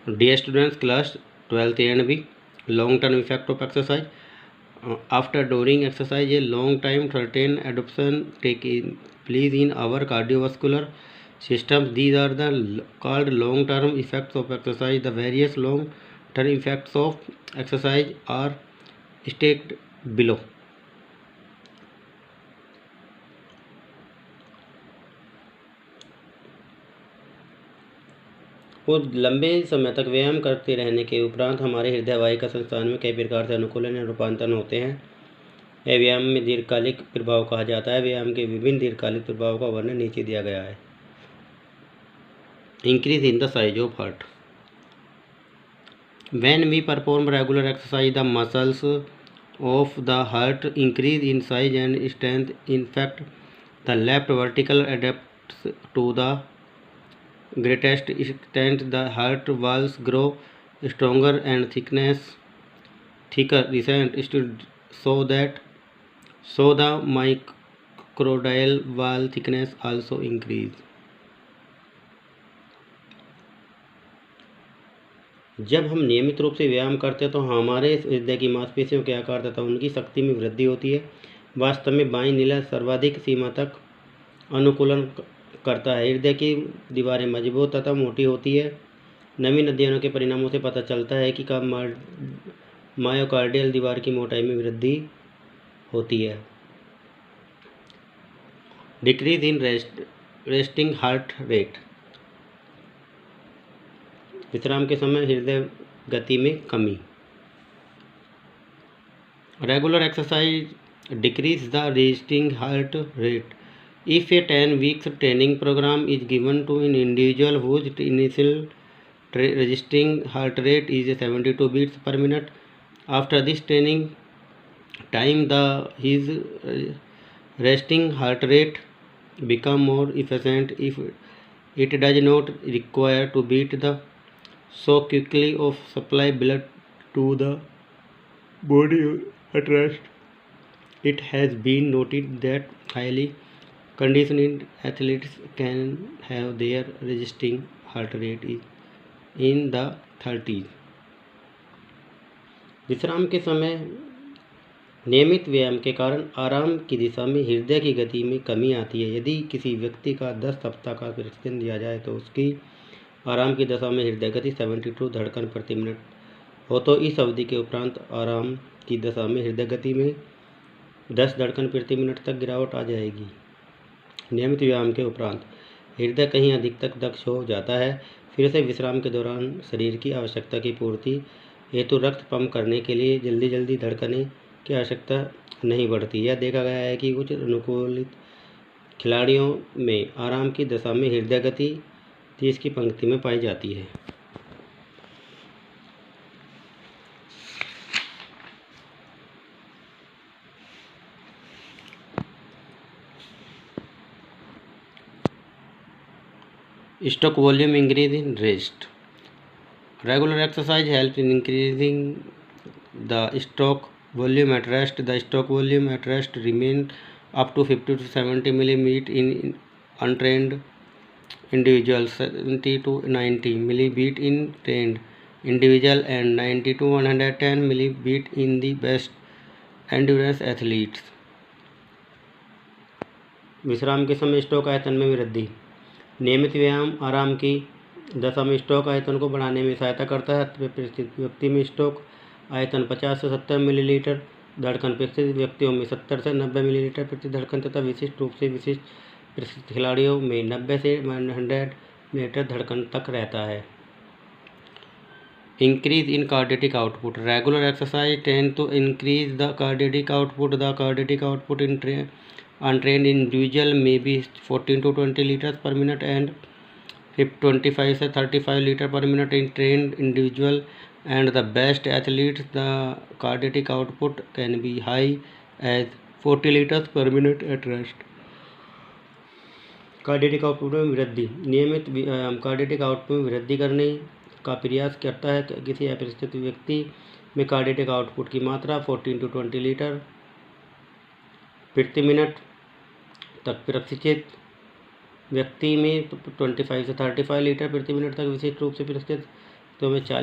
Dear students, class 12th A and B, long-term effect of exercise. After during exercise, a long time certain adaptation take place in our cardiovascular systems. These are the called long-term effects of exercise. The various long-term effects of exercise are stated below. वो लंबे समय तक व्यायाम करते रहने के उपरांत हमारे हृदय वाहिका संस्थान में कई प्रकार से अनुकूलन या रूपांतरण होते हैं। यह व्यायाम में दीर्घकालिक प्रभाव कहा जाता है। व्यायाम के विभिन्न दीर्घकालिक प्रभाव का वर्णन नीचे दिया गया है। Increase in the size of heart. When we perform regular exercise, the muscles of the heart increase in size and strength. In fact, the left vertical adapts to the greatest extent. The heart walls grow stronger and thicker recent studies so the microcardial wall thickness also increase. जब हम नियमित रूप से व्यायाम करते हैं तो हमारे हृदय की मांसपेशियों के आकार तथा उनकी शक्ति में वृद्धि होती है। वास्तव में बाईं नीला सर्वाधिक सीमा तक अनुकूलन करता है। हृदय की दीवारें मजबूत तथा मोटी होती है। नवीन अध्ययनों के परिणामों से पता चलता है कि मायोकार्डियल दीवार की मोटाई में वृद्धि होती है। Decrease in resting heart rate. विश्राम के समय हृदय गति में कमी. Regular exercise decrease the resting heart rate. If a 10 weeks training programme is given to an individual whose initial resting heart rate is 72 beats per minute. After this training time, his resting heart rate become more efficient if it does not require to beat the so quickly of supply blood to the body at rest. It has been noted that highly conditioned athletes can have their resting heart rate in the 30s. विश्राम के समय नियमित व्यायाम के कारण आराम की दिशा में हृदय की गति में कमी आती है। यदि किसी व्यक्ति का 10 सप्ताह का प्रशिक्षण दिया जाए तो उसकी आराम की दशा में हृदय गति 72 धड़कन प्रति मिनट हो तो इस अवधि के उपरांत आराम की दशा में हृदय गति में 10 धड़कन प्रति मिनट तक गिरावट आ जाएगी। नियमित व्यायाम के उपरांत हृदय कहीं अधिक तक दक्ष हो जाता है। फिर से विश्राम के दौरान शरीर की आवश्यकता की पूर्ति हेतु रक्त पंप करने के लिए जल्दी धड़कने की आवश्यकता नहीं बढ़ती। यह देखा गया है कि उच्च अनुकूलित खिलाड़ियों में आराम की दशा में हृदय गति 30 की पंक्ति में पाई जाती है। Stroke volume increase in rest. Regular exercise helps in increasing the stroke volume at rest. The stroke volume at rest remains up to 50 to 70 millibeat in untrained individuals, 70 to 90 millibeat in trained individual, and 90 to 110 millibeat in the best endurance athletes. विश्राम के समय stroke आयतन में वृद्धि. नियमित व्यायाम आराम की दशा में स्ट्रोक आयतन को बढ़ाने में सहायता करता है। परिस्थित व्यक्ति में स्ट्रोक आयतन 50 से 70 मिलीलीटर धड़कन प्रति व्यक्तियों में 70 से 90 मिलीलीटर प्रति धड़कन तथा विशिष्ट रूप से विशिष्ट प्रशिक्षित खिलाड़ियों में 90 से 100 मिलीलीटर धड़कन तक रहता है। Increase in cardiac output. Regular exercise tend to increase the cardiac output. The cardiac output in untrained individual may be 14 to 20 liters per minute and 25 to 35 liters per minute in trained individual, and the best athletes the cardiac output can be high as 40 liters per minute at rest. Cardiac output में वृद्धि. नियमित cardiac output में वृद्धि करने का प्रयास करता है। किसी अप्रशिक्षित व्यक्ति में कार्डियक आउटपुट की मात्रा 14 to 20 लीटर प्रति मिनट तक, प्रशिक्षित व्यक्ति में 25 से 35 लीटर प्रति मिनट तक, विशिष्ट रूप से प्रशिक्षित तो हमें 40